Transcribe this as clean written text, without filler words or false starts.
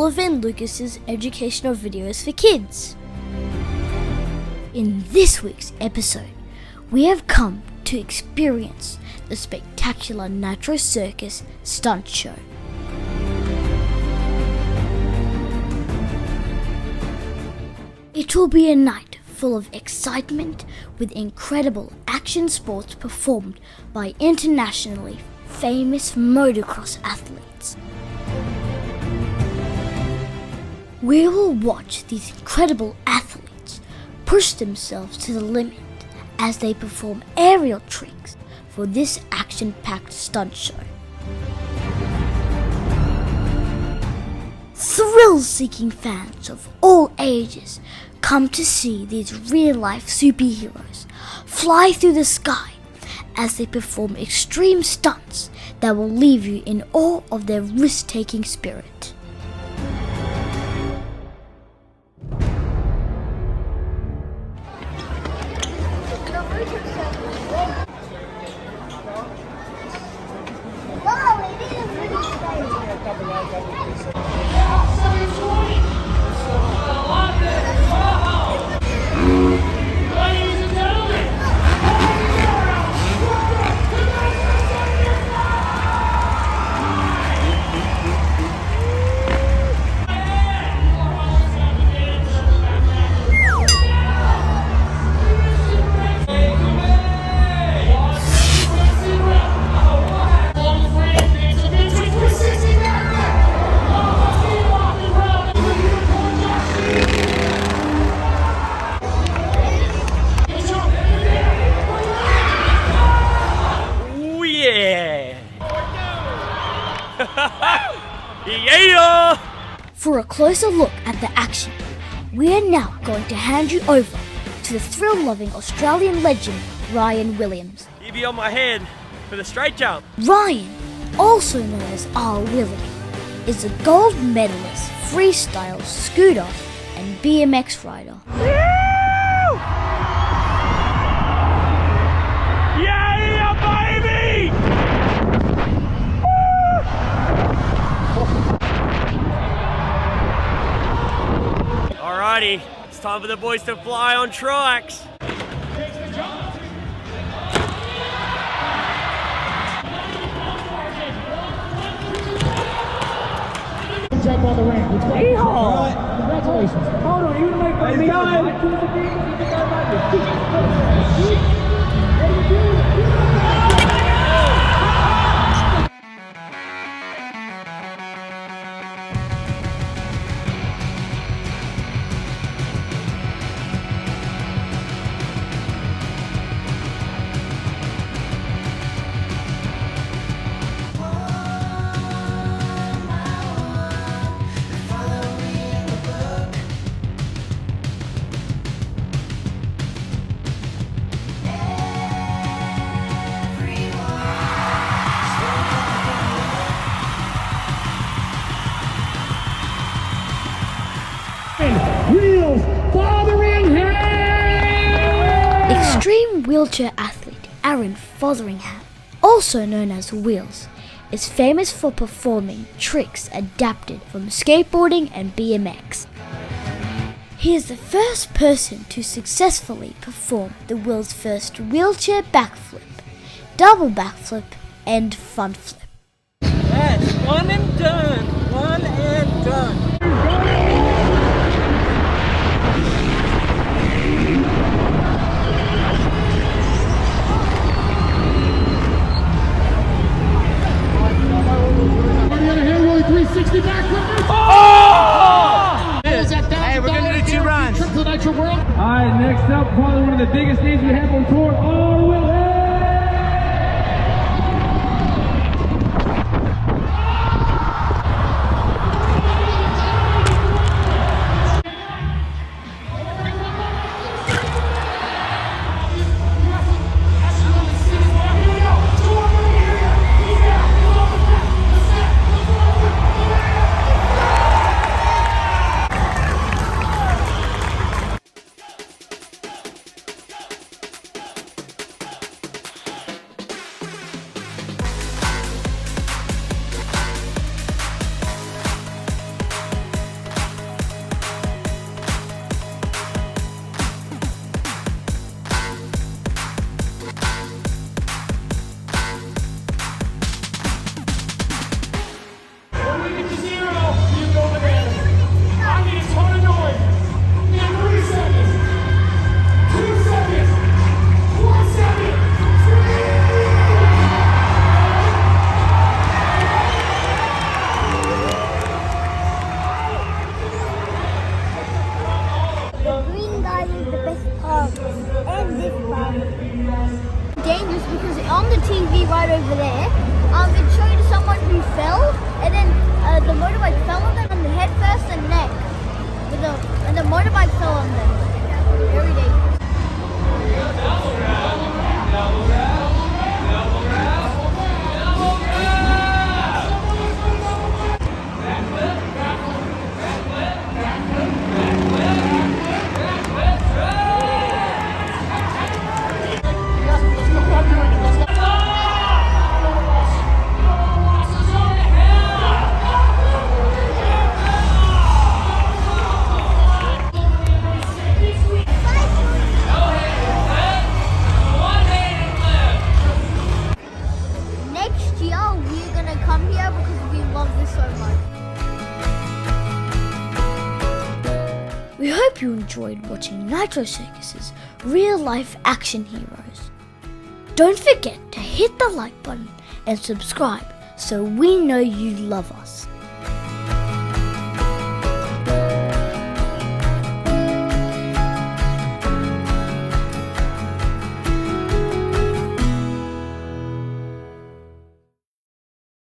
Sullivan Lucas's educational videos for kids. In this week's episode, we have come to experience the spectacular Nitro Circus stunt show. It will be a night full of excitement with incredible action sports performed by internationally famous motocross athletes. We will watch these incredible athletes push themselves to the limit as they perform aerial tricks for this action-packed stunt show. Thrill-seeking fans of all ages come to see these real-life superheroes fly through the sky as they perform extreme stunts that will leave you in awe of their risk-taking spirit. Yeah! For a closer look at the action, we are now going to hand you over to the thrill-loving Australian legend Ryan Williams. You be on my head for the straight jump. Ryan, also known as R-Willy, is a gold medalist freestyle scooter and BMX rider. Yeah, baby! Alrighty, it's time for the boys to fly on tracks. Jump on the ramp. Congratulations. Hold on, you make fun of me. Wheelz, Fotheringham! Extreme wheelchair athlete Fotheringham, also known as Wheelz, is famous for performing tricks adapted from skateboarding and BMX. He is the first person to successfully perform the world's first wheelchair backflip, double backflip, and front flip. Yes, one and done. One and done. R-Willy 360 backflip. Oh! Hey, we're gonna do 2 runs. Trip to the Nitro World. All right, next up, probably one of the biggest names we have on tour, R-Willy. on the TV right over there, it showed someone who fell, and then the motorbike fell on them on the head first and neck. And the motorbike fell on them. Very dangerous. We hope you enjoyed watching Nitro Circus's real-life action heroes. Don't forget to hit the like button and subscribe so we know you love us.